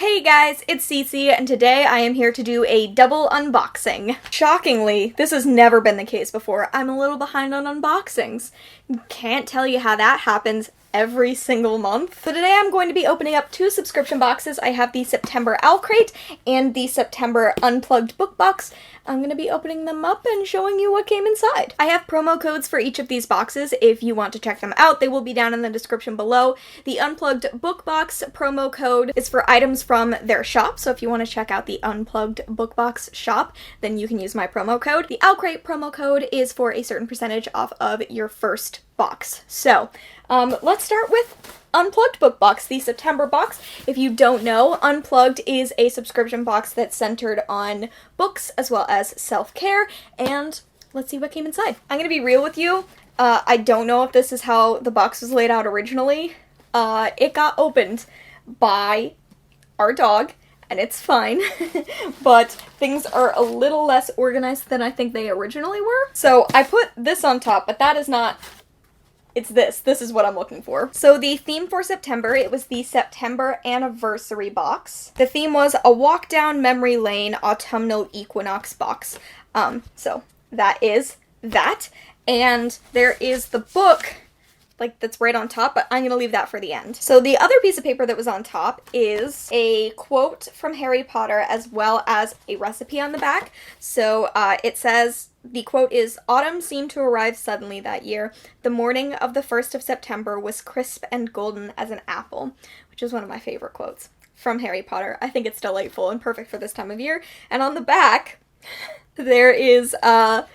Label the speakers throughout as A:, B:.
A: Hey guys, it's Cece, and today I am here to do a double unboxing. Shockingly, this has never been the case before. I'm a little behind on unboxings. Can't tell you how that happens every single month. So today I'm going to be opening up two subscription boxes. I have the September OwlCrate and the September Unplugged book box. I'm going to be opening them up and showing you what came inside. I have promo codes for each of these boxes if you want to check them out. They will be down in the description below. The Unplugged book box promo code is for items from their shop, so if you want to check out the Unplugged book box shop, then you can use my promo code. The OwlCrate promo code is for a certain percentage off of your first box. So, let's start with Unplugged book box, the September box. If you don't know, Unplugged is a subscription box that's centered on books as well as self-care, and let's see what came inside. I'm gonna be real with you. I don't know if this is how the box was laid out originally. It got opened by our dog, and it's fine, but things are a little less organized than I think they originally were. So I put this on top, but that is not... It's this. This is what I'm looking for. So the theme for September, it was the September Anniversary box. The theme was a walk down memory lane autumnal equinox box. So that is that. And there is the book, like, that's right on top, but I'm gonna leave that for the end. So the other piece of paper that was on top is a quote from Harry Potter as well as a recipe on the back. So it says... The quote is, "Autumn seemed to arrive suddenly that year. The morning of the 1st of September was crisp and golden as an apple," which is one of my favorite quotes from Harry Potter. I think it's delightful and perfect for this time of year. And on the back, there is a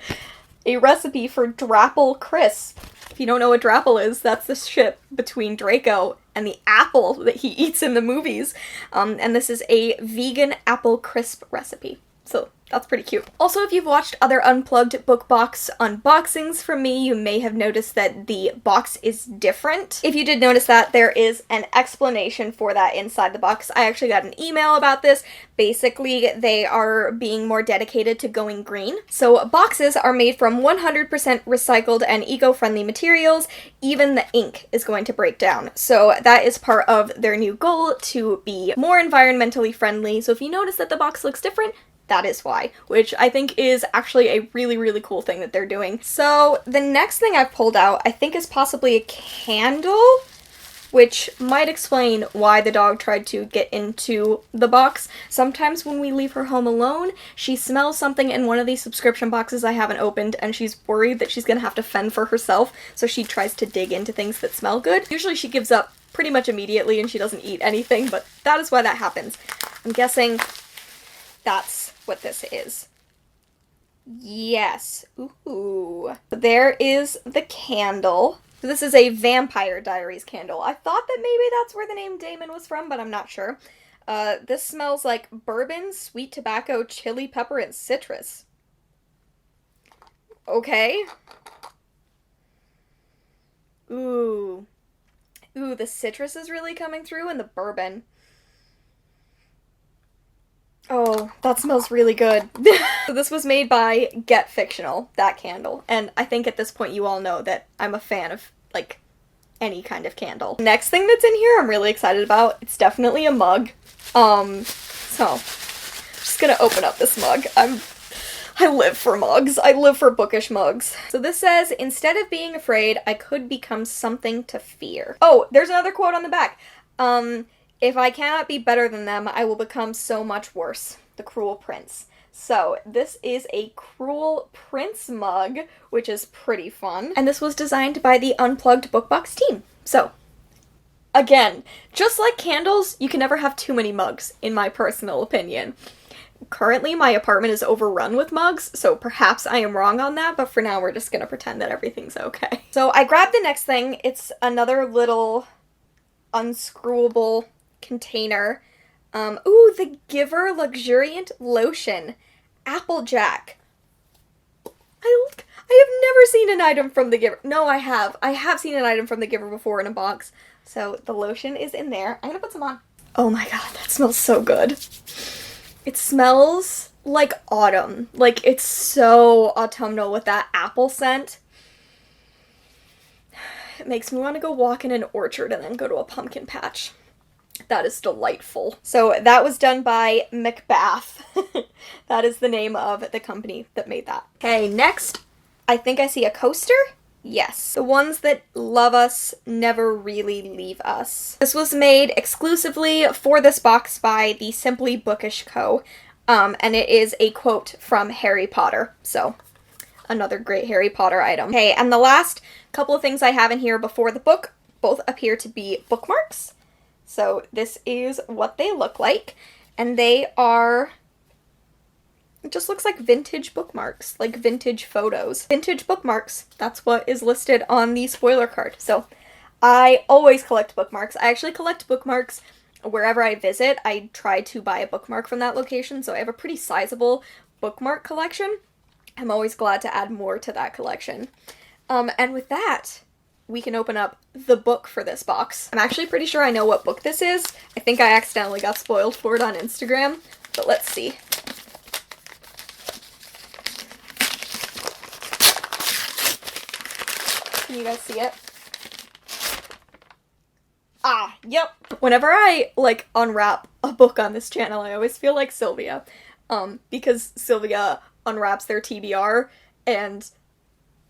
A: recipe for Drapple Crisp. If you don't know what Drapple is, that's the ship between Draco and the apple that he eats in the movies. And this is a vegan apple crisp recipe. So that's pretty cute. Also, if you've watched other Unplugged book box unboxings from me, you may have noticed that the box is different. If you did notice that, there is an explanation for that inside the box. I actually got an email about this. Basically, they are being more dedicated to going green. So boxes are made from 100% recycled and eco-friendly materials. Even the ink is going to break down. So that is part of their new goal, to be more environmentally friendly. So if you notice that the box looks different, that is why, which I think is actually a really, really cool thing that they're doing. So the next thing I've pulled out, I think, is possibly a candle, which might explain why the dog tried to get into the box. Sometimes when we leave her home alone, she smells something in one of these subscription boxes I haven't opened, and she's worried that she's gonna have to fend for herself, so she tries to dig into things that smell good. Usually she gives up pretty much immediately and she doesn't eat anything, but that is why that happens. I'm guessing that's what this is. Yes. Ooh. There is the candle. So this is a Vampire Diaries candle. I thought that maybe that's where the name Damon was from, but I'm not sure. This smells like bourbon, sweet tobacco, chili pepper, and citrus. Okay. Ooh. Ooh, the citrus is really coming through, and the bourbon. Oh, that smells really good. So this was made by Get Fictional, that candle. And I think at this point you all know that I'm a fan of, like, any kind of candle. Next thing that's in here I'm really excited about. It's definitely a mug. So, I'm just gonna open up this mug. I live for mugs. I live for bookish mugs. So this says, "Instead of being afraid, I could become something to fear." Oh, there's another quote on the back. "If I cannot be better than them, I will become so much worse. The Cruel Prince." So this is a Cruel Prince mug, which is pretty fun. And this was designed by the Unplugged book box team. So, again, just like candles, you can never have too many mugs, in my personal opinion. Currently, my apartment is overrun with mugs, so perhaps I am wrong on that, but for now we're just gonna pretend that everything's okay. So I grabbed the next thing. It's another little unscrewable container. Ooh, the Giver Luxuriant Lotion. Applejack. I have never seen an item from the Giver. No, I have. I have seen an item from the Giver before in a box. So the lotion is in there. I'm gonna put some on. Oh my god, that smells so good. It smells like autumn. Like, it's so autumnal with that apple scent. It makes me want to go walk in an orchard and then go to a pumpkin patch. That is delightful. So that was done by Macbeth. That is the name of the company that made that. Okay, next, I think I see a coaster. Yes, the ones that love us never really leave us. This was made exclusively for this box by the Simply Bookish Co. And it is a quote from Harry Potter. So, another great Harry Potter item. Okay, and the last couple of things I have in here before the book both appear to be bookmarks. So this is what they look like, and they are, it just looks like vintage bookmarks, like vintage photos. Vintage bookmarks, that's what is listed on the spoiler card. So I always collect bookmarks. I actually collect bookmarks wherever I visit. I try to buy a bookmark from that location, so I have a pretty sizable bookmark collection. I'm always glad to add more to that collection. And with that, we can open up the book for this box. I'm actually pretty sure I know what book this is. I think I accidentally got spoiled for it on Instagram, but let's see. Can you guys see it? Ah, yep. Whenever I, like, unwrap a book on this channel, I always feel like Sylvia, because Sylvia unwraps their TBR, and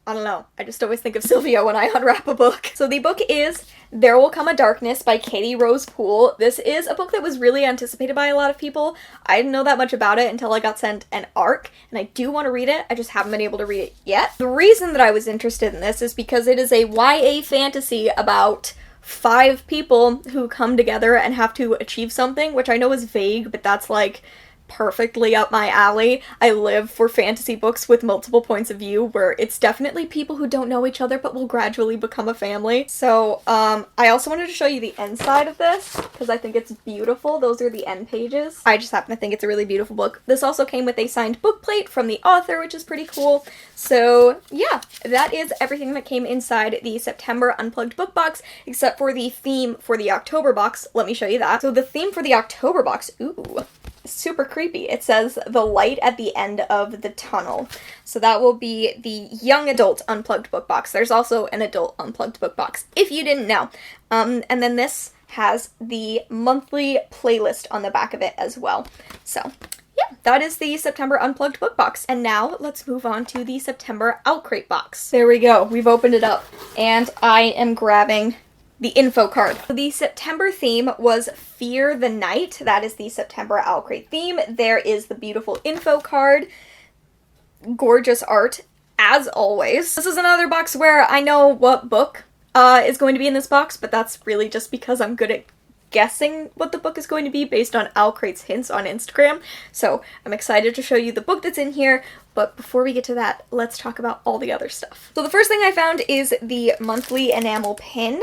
A: I don't know, I just always think of Sylvia when I unwrap a book. So the book is There Will Come a Darkness by Katie Rose Poole. This is a book that was really anticipated by a lot of people. I didn't know that much about it until I got sent an ARC, and I do want to read it, I just haven't been able to read it yet. The reason that I was interested in this is because it is a YA fantasy about 5 people who come together and have to achieve something, which I know is vague, but that's like perfectly up my alley. I live for fantasy books with multiple points of view where it's definitely people who don't know each other but will gradually become a family. So I also wanted to show you the inside of this because I think it's beautiful. Those are the end pages. I just happen to think it's a really beautiful book. This also came with a signed book plate from the author, which is pretty cool. So yeah, that is everything that came inside the September Unplugged book box, except for the theme for the October box. Let me show you that. So the theme for the October box, ooh, super creepy. It says the light at the end of the tunnel. So that will be the young adult Unplugged book box. There's also an adult Unplugged book box, if you didn't know. And then this has the monthly playlist on the back of it as well. So yeah, that is the September Unplugged book box. And now let's move on to the September OwlCrate box. There we go. We've opened it up and I am grabbing the info card. The September theme was Fear the Night. That is the September OwlCrate theme. There is the beautiful info card. Gorgeous art, as always. This is another box where I know what book is going to be in this box, but that's really just because I'm good at guessing what the book is going to be based on OwlCrate's hints on Instagram. So I'm excited to show you the book that's in here, but before we get to that, let's talk about all the other stuff. So the first thing I found is the monthly enamel pin.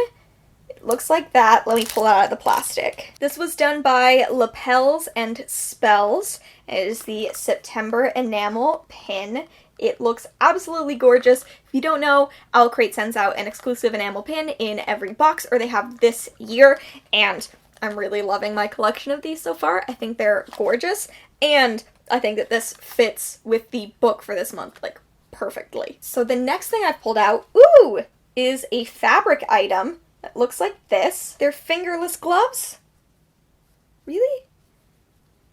A: Looks like that. Let me pull it out of the plastic. This was done by Lapels and Spells. It is the September enamel pin. It looks absolutely gorgeous. If you don't know, OwlCrate sends out an exclusive enamel pin in every box, or they have this year, and I'm really loving my collection of these so far. I think they're gorgeous, and I think that this fits with the book for this month, like, perfectly. So the next thing I've pulled out, ooh, is a fabric item. It looks like this. They're fingerless gloves? Really?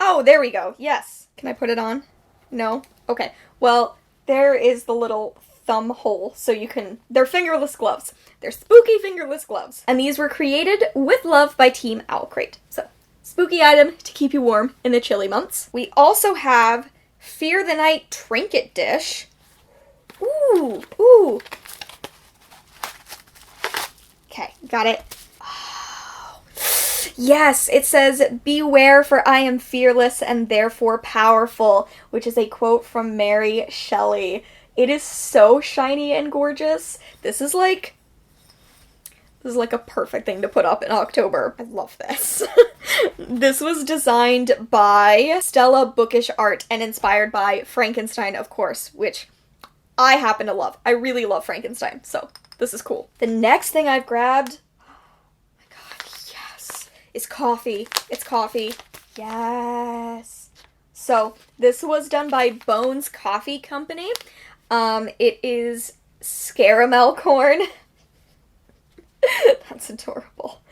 A: Oh, there we go. Yes. Can I put it on? No? Okay. Well, there is the little thumb hole, so you can... They're fingerless gloves. They're spooky fingerless gloves. And these were created with love by Team OwlCrate. So, spooky item to keep you warm in the chilly months. We also have Fear the Night trinket dish. Ooh, ooh. Okay, got it. Oh. Yes, it says, "Beware, for I am fearless and therefore powerful," which is a quote from Mary Shelley. It is so shiny and gorgeous. This is like a perfect thing to put up in October. I love this. This was designed by Stella Bookish Art and inspired by Frankenstein, of course, which I happen to love. I really love Frankenstein, so this is cool. The next thing I've grabbed, oh my god, yes, is coffee. It's coffee. Yes. So this was done by Bones Coffee Company. It is Scaramel corn. That's adorable.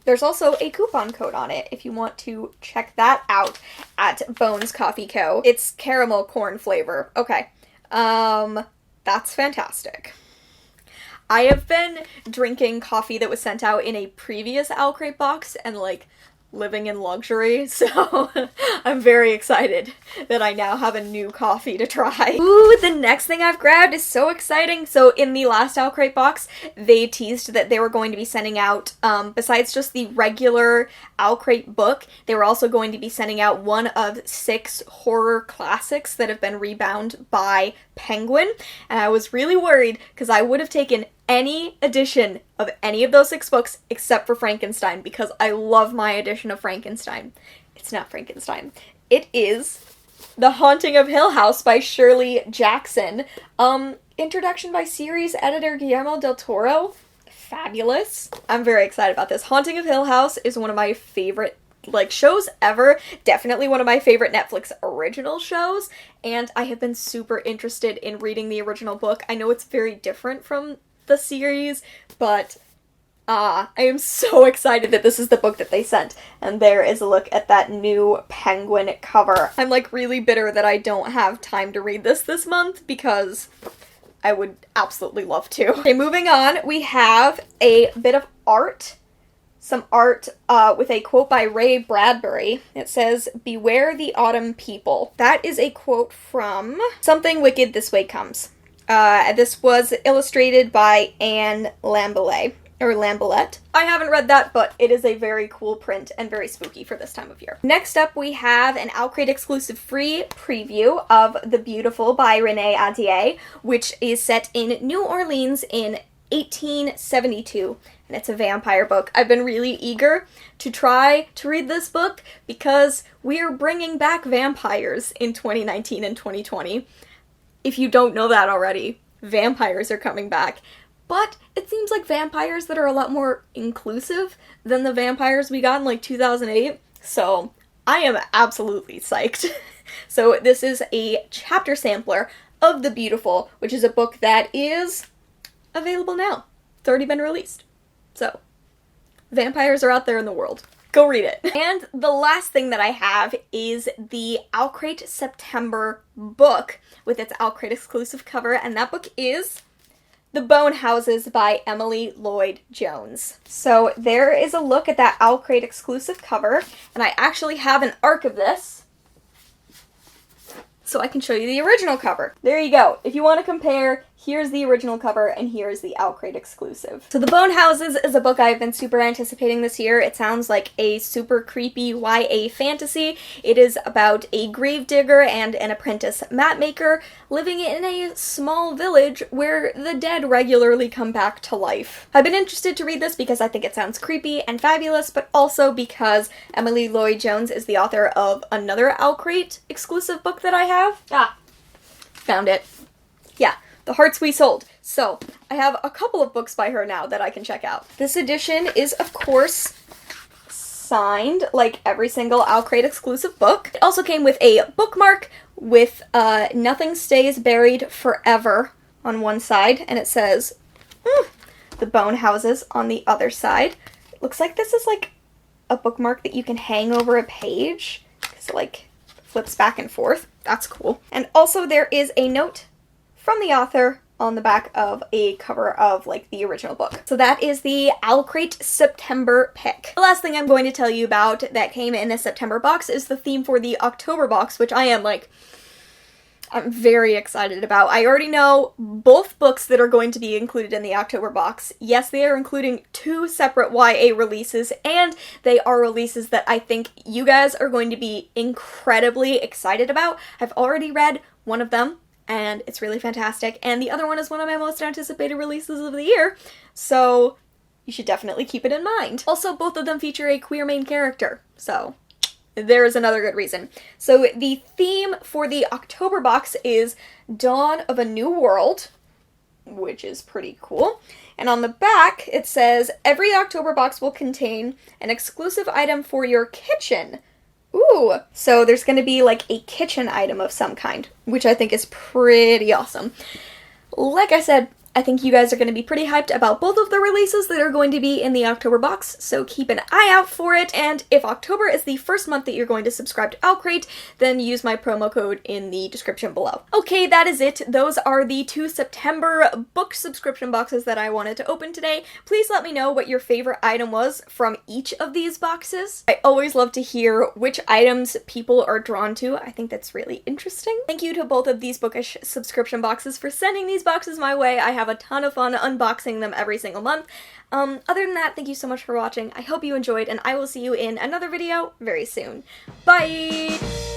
A: There's also a coupon code on it if you want to check that out at Bones Coffee Co. It's caramel corn flavor. Okay. That's fantastic. I have been drinking coffee that was sent out in a previous OwlCrate box and, like, living in luxury, so I'm very excited that I now have a new coffee to try. Ooh, the next thing I've grabbed is so exciting. So in the last OwlCrate box, they teased that they were going to be sending out, besides just the regular OwlCrate book, they were also going to be sending out one of 6 horror classics that have been rebound by Penguin, and I was really worried because I would have taken any edition of any of those 6 books except for Frankenstein, because I love my edition of Frankenstein. It's not Frankenstein. It is The Haunting of Hill House by Shirley Jackson. Introduction by series editor Guillermo del Toro. Fabulous. I'm very excited about this. Haunting of Hill House is one of my favorite shows ever. Definitely one of my favorite Netflix original shows, and I have been super interested in reading the original book. I know it's very different from the series, but I am so excited that this is the book that they sent. And there is a look at that new Penguin cover. I'm like really bitter that I don't have time to read this month, because I would absolutely love to. Okay, moving on, we have a bit of art. Some art with a quote by Ray Bradbury. It says, "Beware the autumn people." That is a quote from Something Wicked This Way Comes. This was illustrated by Anne Lambelet. I haven't read that, but it is a very cool print and very spooky for this time of year. Next up, we have an OwlCrate exclusive free preview of The Beautiful by Renee Ahdieh, which is set in New Orleans in 1872, and it's a vampire book. I've been really eager to try to read this book because we are bringing back vampires in 2019 and 2020. If you don't know that already, vampires are coming back. But it seems like vampires that are a lot more inclusive than the vampires we got in like 2008. So I am absolutely psyched. So this is a chapter sampler of The Beautiful, which is a book that is available now. It's already been released. So vampires are out there in the world. Go read it. And the last thing that I have is the OwlCrate September book with its OwlCrate exclusive cover, and that book is The Bone Houses by Emily Lloyd Jones. So there is a look at that OwlCrate exclusive cover, and I actually have an arc of this, so I can show you the original cover. There you go. If you want to compare, here's the original cover and here's the OwlCrate exclusive. So The Bone Houses is a book I've been super anticipating this year. It sounds like a super creepy YA fantasy. It is about a gravedigger and an apprentice map maker living in a small village where the dead regularly come back to life. I've been interested to read this because I think it sounds creepy and fabulous, but also because Emily Lloyd Jones is the author of another OwlCrate exclusive book that I have. Found it. Yeah, The Hearts We Sold. So, I have a couple of books by her now that I can check out. This edition is, of course, signed like every single OwlCrate exclusive book. It also came with a bookmark with Nothing Stays Buried Forever on one side, and it says The Bone Houses on the other side. It looks like this is like a bookmark that you can hang over a page, because it like flips back and forth. That's cool. And also there is a note from the author on the back of a cover of like the original book. So that is the OwlCrate September pick. The last thing I'm going to tell you about that came in the September box is the theme for the October box, which I'm very excited about. I already know both books that are going to be included in the October box. Yes, they are including 2 separate YA releases, and they are releases that I think you guys are going to be incredibly excited about. I've already read one of them, and it's really fantastic, and the other one is one of my most anticipated releases of the year, so you should definitely keep it in mind. Also, both of them feature a queer main character, so there is another good reason. So the theme for the October box is Dawn of a New World, which is pretty cool. And on the back, it says, every October box will contain an exclusive item for your kitchen. Ooh, so there's going to be like a kitchen item of some kind, which I think is pretty awesome. Like I said, I think you guys are going to be pretty hyped about both of the releases that are going to be in the October box, so keep an eye out for it, and if October is the first month that you're going to subscribe to OwlCrate, then use my promo code in the description below. Okay, that is it. Those are the 2 September book subscription boxes that I wanted to open today. Please let me know what your favorite item was from each of these boxes. I always love to hear which items people are drawn to. I think that's really interesting. Thank you to both of these bookish subscription boxes for sending these boxes my way. I have a ton of fun unboxing them every single month. Other than that, thank you so much for watching. I hope you enjoyed, and I will see you in another video very soon. Bye!